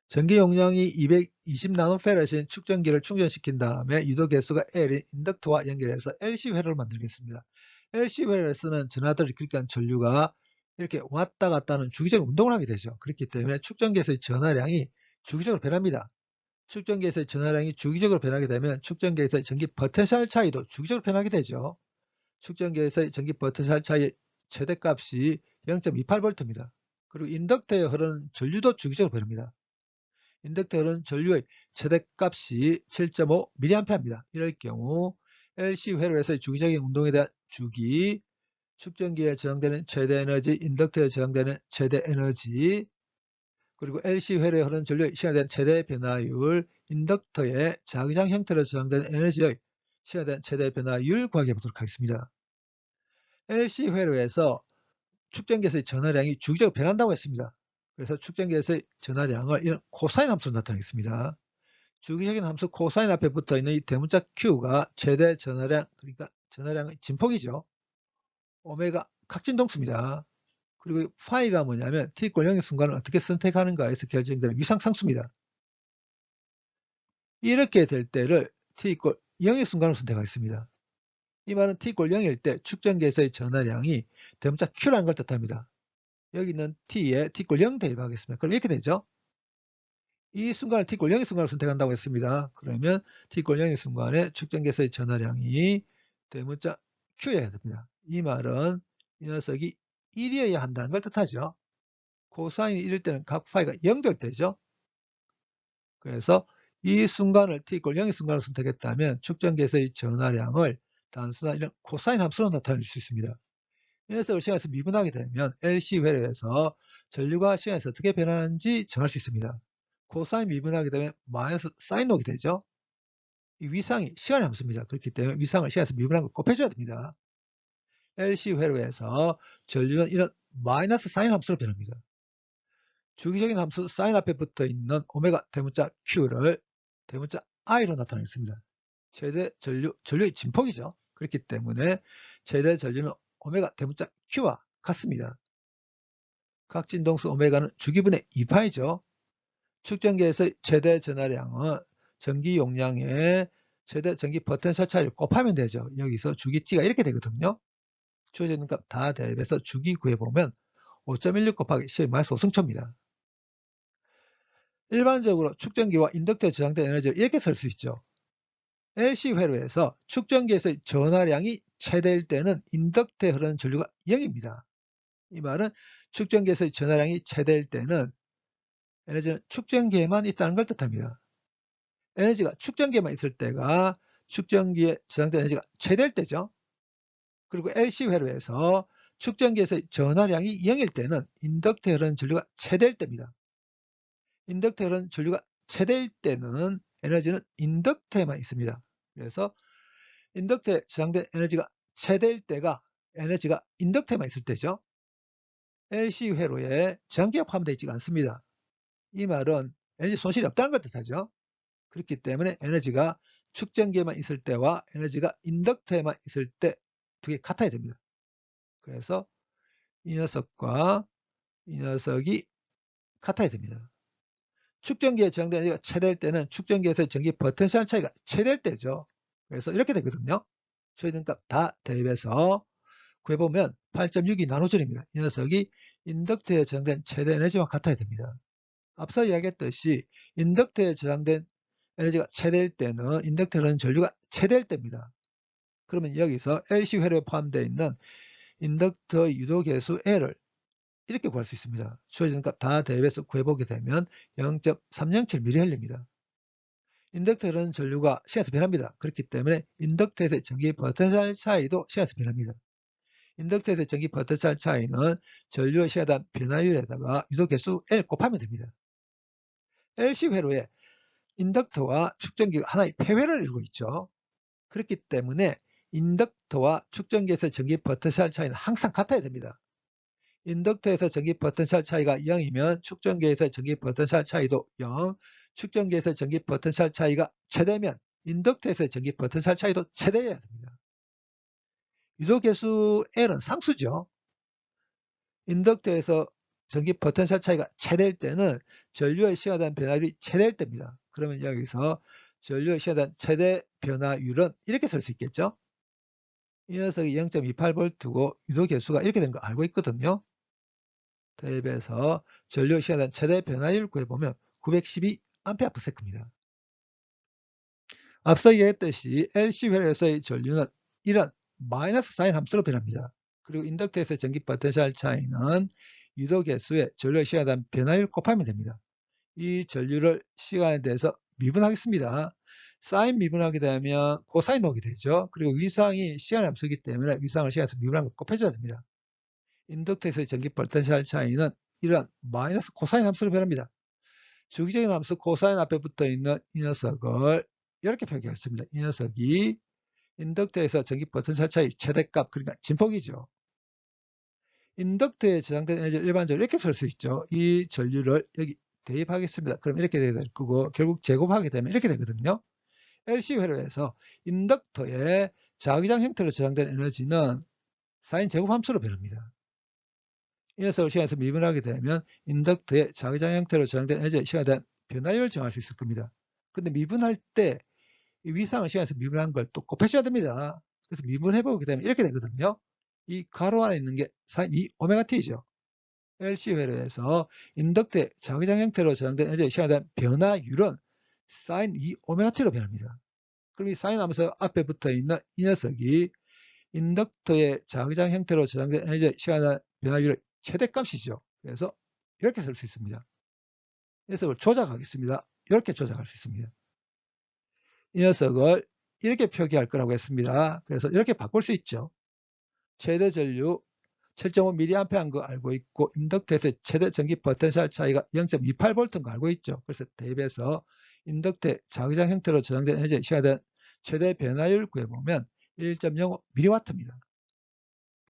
전기 용량이 220 나노페라드인 축전기를 충전시킨 다음에 유도 개수가 L인 인덕터와 연결해서 LC 회로를 만들겠습니다. LC 회로에서는 전하들, 그러니까 전류가 이렇게 왔다 갔다 하는 주기적인 운동을 하게 되죠. 그렇기 때문에 축전기에서의 전하량이 주기적으로 변합니다. 축전기에서의 전하량이 주기적으로 변하게 되면 축전기에서의 전기 포텐셜 차이도 주기적으로 변하게 되죠. 축전기에서의 전기 포텐셜 차이의 최대값이 0.28V입니다. 그리고 인덕터에 흐르는 전류도 주기적으로 변합니다. 인덕터에 흐르는 전류의 최대값이 7.5mA입니다. 이럴 경우 LC 회로에서의 주기적인 운동에 대한 주기, 축전기에 저장되는 최대 에너지, 인덕터에 저장되는 최대 에너지, 그리고 LC 회로에 흐르는 전류의 시간에 대한 최대 변화율, 인덕터의 자기장 형태로 저장되는 에너지의 시간에 대한 최대 변화율 구하게 해보도록 하겠습니다. LC 회로에서 축전기에서의 전하량이 주기적으로 변한다고 했습니다. 그래서 축전기에서의 전하량을 이런 코사인 함수로 나타내겠습니다. 주기적인 함수 코사인 앞에 붙어 있는 이 대문자 Q가 최대 전하량, 그러니까 전하량의 진폭이죠. 오메가 각진동수입니다. 그리고 파이가 뭐냐면 t = 0의 순간을 어떻게 선택하는가에서 결정되는 위상상수입니다. 이렇게 될 때를 t = 0의 순간을 선택하겠습니다. 이 말은 t = 0일 때 축전기에서의 전하량이 대문자 Q라는 걸 뜻합니다. 여기 있는 t에 t = 0 대입하겠습니다. 그럼 이렇게 되죠. 이 순간을 t = 0의 순간을 선택한다고 했습니다. 그러면 t = 0의 순간에 축전기에서의 전하량이 대문자 Q여야 됩니다. 이 말은 이 녀석이 1이어야 한다는 걸 뜻하죠. 코사인이 1일 때는 각 파이가 0 될 때죠. 그래서 이 순간을 t = 0의 순간을 선택했다면 축전기에서의 전하량을 단순한 이런 코사인 함수로 나타낼 수 있습니다. 이 녀석을 시간에서 미분하게 되면 LC 회로에서 전류가 시간에서 어떻게 변하는지 정할 수 있습니다. 코사인 미분하게 되면 마이너스 사인 오게 되죠. 이 위상이 시간의 함수입니다. 그렇기 때문에 위상을 시간에서 미분한 걸 곱해줘야 됩니다. LC 회로에서 전류는 이런 마이너스 사인 함수로 변합니다. 주기적인 함수 사인 앞에 붙어 있는 오메가 대문자 Q를 대문자 I로 나타내겠습니다. 최대 전류의 진폭이죠. 그렇기 때문에 최대 전류는 오메가 대문자 Q와 같습니다. 각진동수 오메가는 주기분의 2파이죠. 축전기에서 최대 전하량은 전기 용량의 최대 전기 포텐셜 차이를 곱하면 되죠. 여기서 주기 T가 이렇게 되거든요. 주어지는 값 다 대입해서 주기 구해보면 5.16 곱하기 10-5승초입니다. 일반적으로 축전기와 인덕터에 저장된 에너지를 이렇게 쓸 수 있죠. LC 회로에서 축전기에서의 전하량이 최대일 때는 인덕터에 흐르는 전류가 0입니다. 이 말은 축전기에서의 전하량이 최대일 때는 에너지는 축전기에만 있다는 걸 뜻합니다. 에너지가 축전기에만 있을 때가 축전기에 저장된 에너지가 최대일 때죠. 그리고 LC 회로에서 축전기에서의 전하량이 0일 때는 인덕터에 흐르는 전류가 최대일 때입니다. 인덕터에 흐르는 전류가 최대일 때는 에너지는 인덕터에만 있습니다. 그래서 인덕터에 저장된 에너지가 최대일 때가 에너지가 인덕터에만 있을 때죠. LC 회로에 전기가 포함되어 있지가 않습니다. 이 말은 에너지 손실이 없다는 걸 뜻하죠. 그렇기 때문에 에너지가 축전기에만 있을 때와 에너지가 인덕터에만 있을 때 두 개 같아야 됩니다. 그래서 이 녀석과 이 녀석이 같아야 됩니다. 축전기에 저장된 에너지가 최대일 때는 축전기에서의 전기 포텐셜 차이가 최대일 때죠. 그래서 이렇게 되거든요. 저희는 값 다 대입해서 구해보면 8.62 나노줄입니다. 이 녀석이 인덕터에 저장된 최대 에너지와 같아야 됩니다. 앞서 이야기했듯이 인덕터에 저장된 에너지가 최대일 때는 인덕터는 전류가 최대일 때입니다. 그러면 여기서 LC 회로에 포함되어 있는 인덕터 유도 계수 L을 이렇게 구할 수 있습니다. 주어지는 값 다 대입해서 구해보게 되면 0.307mH입니다. 인덕터는 전류가 시간에서 변합니다. 그렇기 때문에 인덕터에서의 전기 포텐셜 차이도 시간에서 변합니다. 인덕터에서의 전기 포텐셜 차이는 전류의 시간에 대한 변화율에다가 유도 계수 L 곱하면 됩니다. LC 회로에 인덕터와 축전기가 하나의 폐회를 이루고 있죠. 그렇기 때문에 인덕터와 축전기에서의 전기 포텐셜 차이는 항상 같아야 됩니다. 인덕터에서 전기 포텐셜 차이가 0이면 축전기에서의 전기 포텐셜 차이도 0, 축전기에서의 전기 포텐셜 차이가 최대면 인덕터에서의 전기 포텐셜 차이도 최대여야 됩니다. 유도 계수 L은 상수죠. 인덕터에서 전기 포텐셜 차이가 최대일 때는 전류의 시간당 변화율이 최대일 때입니다. 그러면 여기서 전류의 시간당 최대 변화율은 이렇게 쓸 수 있겠죠? 이 녀석이 0.28V고 유도 개수가 이렇게 된 거 알고 있거든요. 대입해서 전류 시간당 최대 변화율 구해보면 912A입니다. 앞서 얘기했듯이 LC 회로에서의 전류는 이런 마이너스 사인 함수로 변합니다. 그리고 인덕터에서의 전기 포텐셜 차이는 유도 개수의 전류의 시간당 변화율 곱하면 됩니다. 이 전류를 시간에 대해서 미분하겠습니다. 사인 미분하게 되면 코사인 나오게 되죠. 그리고 위상이 시간 함수이기 때문에 위상을 시간에서 미분한 걸 곱해줘야 됩니다. 인덕터에서의 전기 포텐셜 차이는 이런 마이너스 코사인 함수로 변합니다. 주기적인 함수 코사인 앞에 붙어 있는 이 녀석을 이렇게 표기했습니다. 이 녀석이 인덕터에서 전기 포텐셜 차이 최대값, 그러니까 진폭이죠. 인덕터에 저장된 에너지를 일반적으로 이렇게 쓸 수 있죠. 이 전류를 여기 대입하겠습니다. 그럼 이렇게 될 거고, 결국 제곱하게 되면 이렇게 되거든요. LC 회로에서 인덕터의 자기장 형태로 저장된 에너지는 사인 제곱 함수로 변합니다. 이 녀석을 시간에서 미분하게 되면 인덕터의 자기장 형태로 저장된 에너지의 시간에 대한 변화율을 정할 수 있을 겁니다. 근데 미분할 때 이 위상을 시간에서 미분한 걸 또 곱해줘야 됩니다. 그래서 미분해보게 되면 이렇게 되거든요. 이 가로 안에 있는 게 사인 2ωt죠. LC 회로에서 인덕터의 자기장 형태로 저장된 에너지의 시간에 대한 변화율은 사인 2ωt로 변합니다. 그럼 이 사인 하면서 앞에 붙어 있는 이 녀석이 인덕터의 자기장 형태로 저장된 에너지의 시간에 대한 변화율의 최대값이죠. 그래서 이렇게 쓸 수 있습니다. 이 녀석을 조작하겠습니다. 이렇게 조작할 수 있습니다. 이 녀석을 이렇게 표기할 거라고 했습니다. 그래서 이렇게 바꿀 수 있죠. 최대 전류 7.5mA인 거 알고 있고, 인덕터에서 최대 전기 포텐셜 차이가 0.28V인 거 알고 있죠. 그래서 대입해서 인덕터 자기장 형태로 저장된 에너지 시간에 대한 최대 변화율 구해보면 1.05mW입니다.